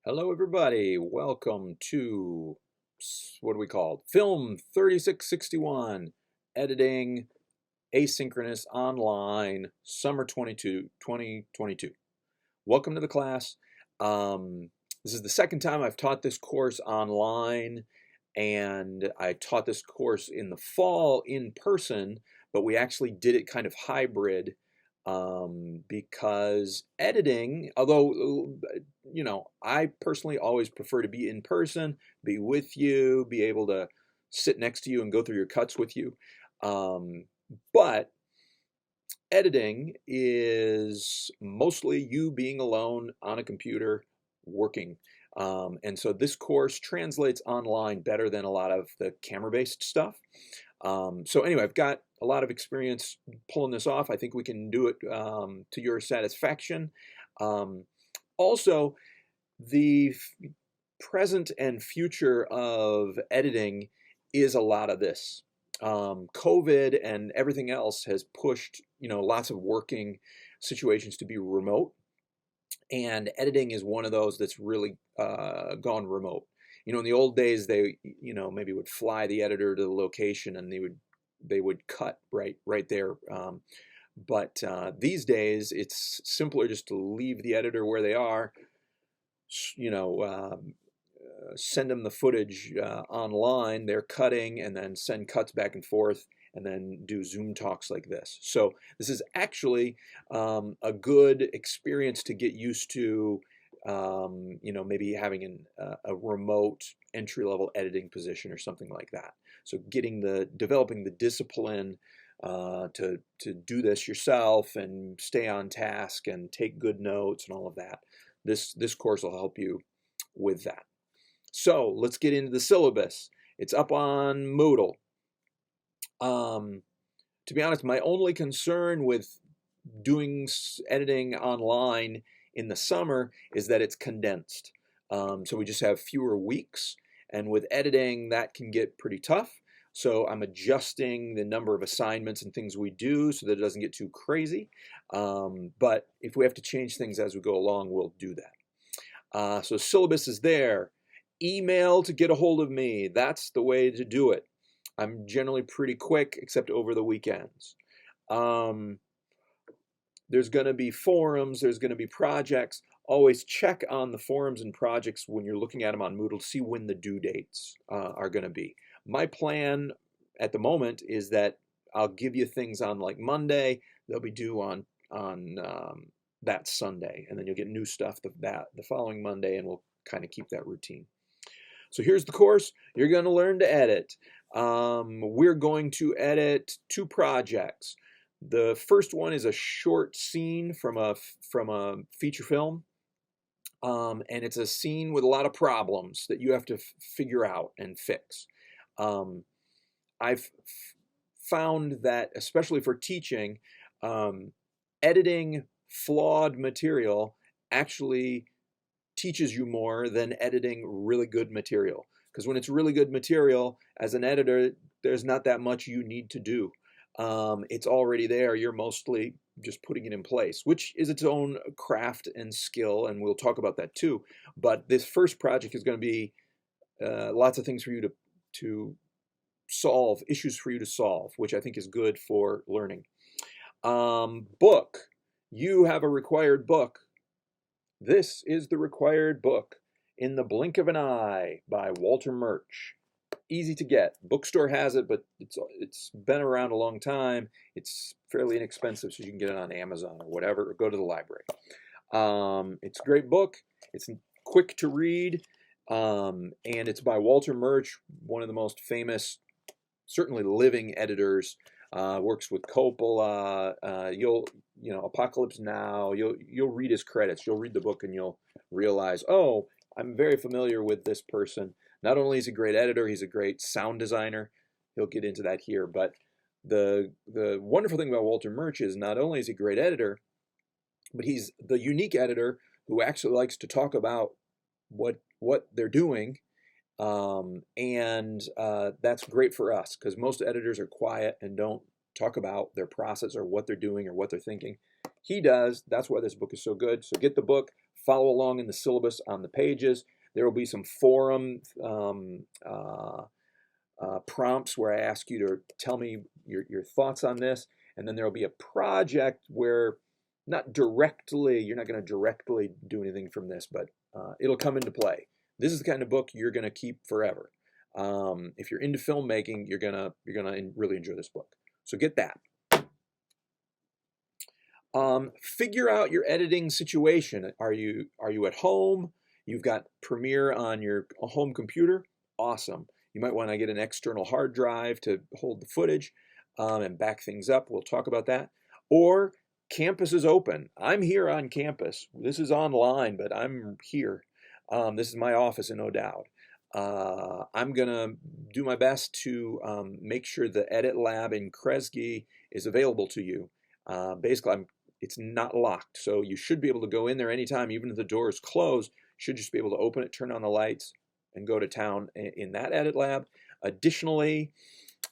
Hello, everybody. Welcome to what do we call Film 3661 Editing Asynchronous Online Summer 2022. Welcome to the class. This is the second time I've taught this course online, and I taught this course in the fall in person, but we actually did it kind of hybrid because editing, although, I personally always prefer to be in person, be with you, be able to sit next to you and go through your cuts with you. But editing is mostly you being alone on a computer working. And so this course translates online better than a lot of the camera-based stuff. So anyway, I've got a lot of experience pulling this off. I think we can do it to your satisfaction. Also, the present and future of editing is a lot of this. COVID and everything else has pushed, lots of working situations to be remote, and editing is one of those that's really gone remote. In the old days, they, maybe would fly the editor to the location and they would cut right there. But these days, it's simpler just to leave the editor where they are, send them the footage online, they're cutting, and then send cuts back and forth, and then do Zoom talks like this. So this is actually a good experience to get used to, maybe having a remote entry-level editing position or something like that. So developing the discipline to do this yourself and stay on task and take good notes and all of that. This course will help you with that. So let's get into the syllabus. It's up on Moodle. To be honest, my only concern with doing editing online in the summer is that it's condensed. So we just have fewer weeks, and with editing, that can get pretty tough. So I'm adjusting the number of assignments and things we do so that it doesn't get too crazy. But if we have to change things as we go along, we'll do that. So syllabus is there. Email to get a hold of me. That's the way to do it. I'm generally pretty quick, except over the weekends. There's going to be forums. There's going to be projects. Always check on the forums and projects when you're looking at them on Moodle to see when the due dates are going to be. My plan at the moment is that I'll give you things on like Monday. They'll be due on that Sunday, and then you'll get new stuff the following Monday, and we'll kind of keep that routine. So here's the course. You're going to learn to edit. We're going to edit two projects. The first one is a short scene from a feature film. And it's a scene with a lot of problems that you have to figure out and fix. I've found that, especially for teaching, editing flawed material actually teaches you more than editing really good material. Because when it's really good material, as an editor, there's not that much you need to do. It's already there. You're mostly just putting it in place, which is its own craft and skill, and we'll talk about that too. But this first project is going to be lots of things for you to solve, issues for you to solve, which I think is good for learning. Book. You have a required book. This is the required book, In the Blink of an Eye by Walter Murch. Easy to get. Bookstore has it, but it's been around a long time. It's fairly inexpensive, so you can get it on Amazon or whatever, or go to the library. It's a great book. It's quick to read, and it's by Walter Murch, one of the most famous, certainly living editors. Works with Coppola. Apocalypse Now. You'll read his credits. You'll read the book and you'll realize, oh, I'm very familiar with this person. Not only is he a great editor, he's a great sound designer. He'll get into that here. But the wonderful thing about Walter Murch is not only is he a great editor, but he's the unique editor who actually likes to talk about what they're doing. That's great for us because most editors are quiet and don't talk about their process or what they're doing or what they're thinking. He does. That's why this book is so good. So get the book, follow along in the syllabus on the pages. There will be some forum prompts where I ask you to tell me your thoughts on this. And then there will be a project where you're not going to directly do anything from this, but it'll come into play. This is the kind of book you're going to keep forever. If you're into filmmaking, you're gonna really enjoy this book. So get that. Figure out your editing situation. Are you at home? You've got Premiere on your home computer? Awesome. You might want to get an external hard drive to hold the footage and back things up. We'll talk about that. Or campus is open. I'm here on campus. This is online, but I'm here. This is my office in O'Dowd. I'm going to do my best to make sure the edit lab in Kresge is available to you. Basically, it's not locked, so you should be able to go in there anytime, even if the door is closed. You should just be able to open it, turn on the lights, and go to town in that edit lab. Additionally,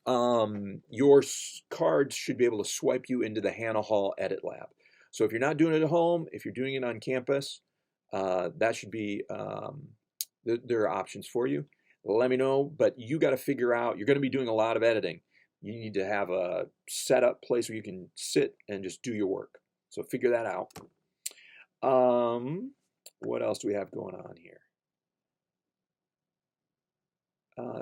your cards should be able to swipe you into the Hannah Hall edit lab. So if you're not doing it at home, if you're doing it on campus, that should be, there are options for you. Let me know, but you got to figure out, you're going to be doing a lot of editing. You need to have a setup place where you can sit and just do your work. So figure that out. What else do we have going on here?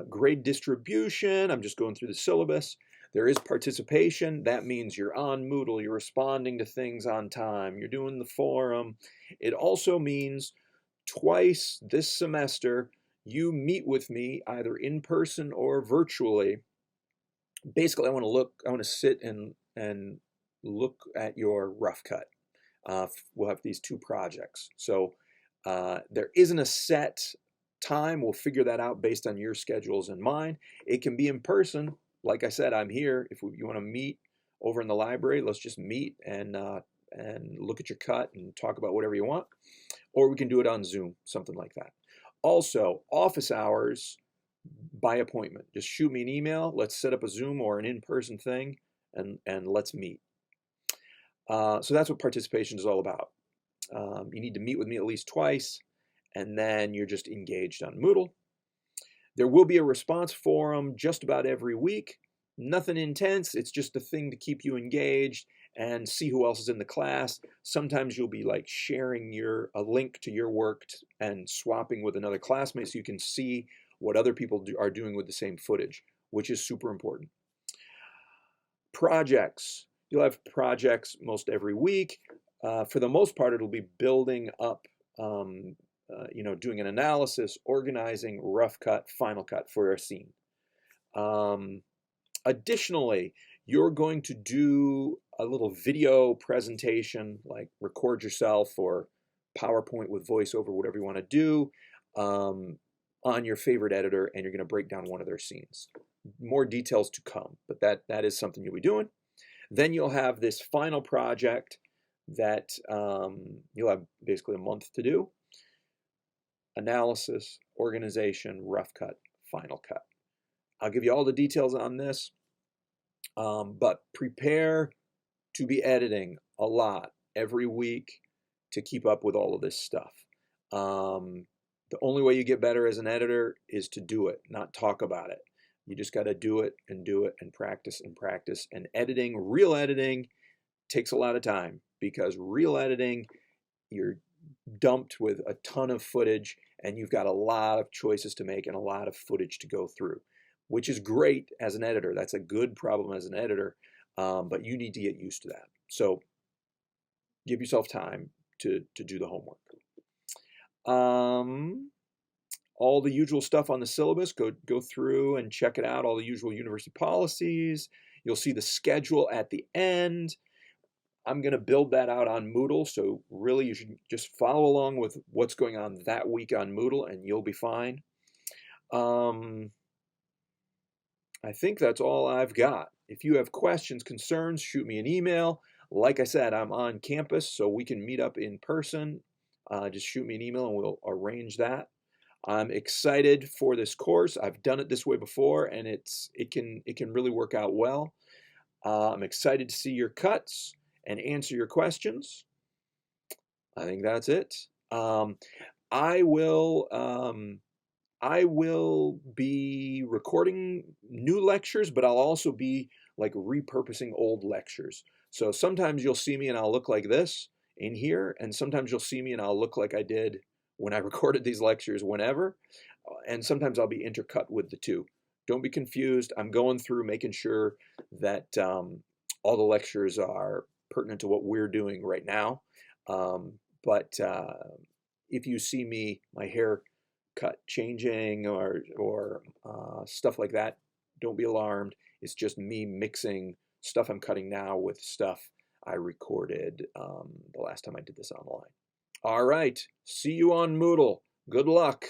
Grade distribution. I'm just going through the syllabus. There is participation. That means you're on Moodle. You're responding to things on time. You're doing the forum. It also means twice this semester, you meet with me either in person or virtually. Basically, I want to sit and look at your rough cut. We'll have these two projects. So there isn't a set time. We'll figure that out based on your schedules and mine. It can be in person. Like I said, I'm here. If you want to meet over in the library, let's just meet and look at your cut and talk about whatever you want. Or we can do it on Zoom, something like that. Also, office hours by appointment. Just shoot me an email. Let's set up a Zoom or an in-person thing, and let's meet. So that's what participation is all about. You need to meet with me at least twice, and then you're just engaged on Moodle. There will be a response forum just about every week. Nothing intense. It's just a thing to keep you engaged and see who else is in the class. Sometimes you'll be like sharing a link to your work and swapping with another classmate so you can see what other people are doing with the same footage, which is super important. Projects. You'll have projects most every week. For the most part, it'll be building up, doing an analysis, organizing, rough cut, final cut for a scene. Additionally, you're going to do a little video presentation, like record yourself or PowerPoint with voiceover, whatever you want to do, on your favorite editor, and you're going to break down one of their scenes. More details to come, but that is something you'll be doing. Then you'll have this final project that you'll have basically a month to do. Analysis, organization, rough cut, final cut. I'll give you all the details on this, but prepare to be editing a lot every week to keep up with all of this stuff. The only way you get better as an editor is to do it, not talk about it. You just got to do it and practice and practice. And editing, real editing, takes a lot of time because real editing, you're dumped with a ton of footage and you've got a lot of choices to make and a lot of footage to go through, which is great as an editor. That's a good problem as an editor, but you need to get used to that. So give yourself time to do the homework. All the usual stuff on the syllabus, go through and check it out, all the usual university policies. You'll see the schedule at the end. I'm going to build that out on Moodle, so really you should just follow along with what's going on that week on Moodle and you'll be fine. I think that's all I've got. If you have questions, concerns, shoot me an email. Like I said, I'm on campus, so we can meet up in person. Just shoot me an email and we'll arrange that. I'm excited for this course. I've done it this way before, and it can really work out well. I'm excited to see your cuts and answer your questions. I think that's it. Um, I will I will be recording new lectures, but I'll also be like repurposing old lectures. So sometimes you'll see me and I'll look like this in here, and sometimes you'll see me and I'll look like I did when I recorded these lectures whenever, and sometimes I'll be intercut with the two. Don't be confused. I'm going through making sure that all the lectures are pertinent to what we're doing right now. But if you see me, my hair cut changing or stuff like that, don't be alarmed. It's just me mixing stuff I'm cutting now with stuff I recorded the last time I did this online. All right, see you on Moodle. Good luck.